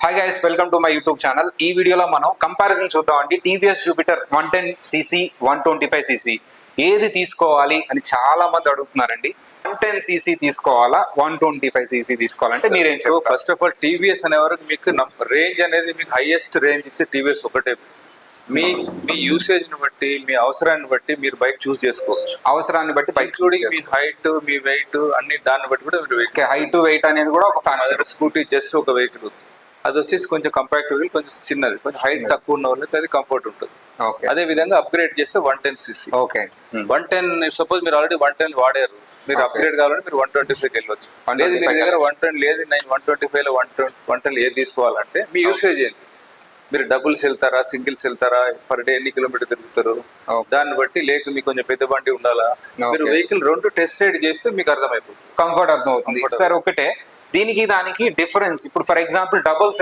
Hi guys, welcome to my YouTube channel. ఈ వీడియోలో మనం కంపారిజన్ చూద్దామండి. టీవీఎస్ జూపిటర్ 110cc 125cc ఏది తీసుకోవాలి అని చాలా మంది అడుగుతున్నారండి. 110cc తీసుకోవాలా 125cc తీసుకోవాలంటే మీరేం చెప్పారు? ఫస్ట్ ఆఫ్ ఆల్ టీవీఎస్ అనే వరకు మీకు రేంజ్ అనేది మీకు హైయెస్ట్ రేంజ్ ఇచ్చే టీవీఎస్ ఒకటే. మీ యూసేజ్ ని బట్టి మీ అవసరాన్ని బట్టి మీరు బైక్ చూస్ చేసుకోవచ్చు. అవసరాన్ని బట్టి బైక్ ఇంక్లూడింగ్ మీ హైట్ మీ వెయిట్ అన్ని దాన్ని బట్టి కూడా మీరు వెహికల్ హైట్ వెయిట్ అనేది కూడా ఒక ఫ్యాక్టర్. స్కూటీ జస్ట్ ఒక వెహికల్, అది వచ్చేసి కొంచెం కంపాక్ట్ వెహికల్, కొంచెం చిన్నది, కొంచెం హైట్ తక్కువ ఉన్న వాళ్ళకి అది కంఫర్ట్ ఉంటుంది. అదే విధంగా అప్గ్రేడ్ చేస్తే 110cc. ఓకే, 110 సపోజ్ మీరు ఆల్రెడీ 110 వాడారు, మీరు అప్గ్రేడ్ కావాలంటే మీరు 125కి వెళ్ళవచ్చు. లేదు మీ దగ్గర 120 లేదు, నేను 125 లో 110 ఏది తీసుకోవాలంటే మీ యూసేజ్ ఏంటి, మీరు డబుల్స్ వెళ్తారా సింగిల్స్ వెళ్తారా, పర్ డే ఎన్ని కిలోమీటర్ తిరుగుతారు, దాన్ని బట్టి లేక మీకు కొంచెం పెద్ద బండి ఉండాలా, మీరు వెహికల్ రెండు టెస్ట్ రైడ్ చేస్తే మీకు అర్థమైపోతుంది, కంఫర్ట్ అర్థమవుతుంది. సార్ ఒకటే దీనికి దానికి డిఫరెన్స్, ఇప్పుడు ఫర్ ఎగ్జాంపుల్ డబుల్స్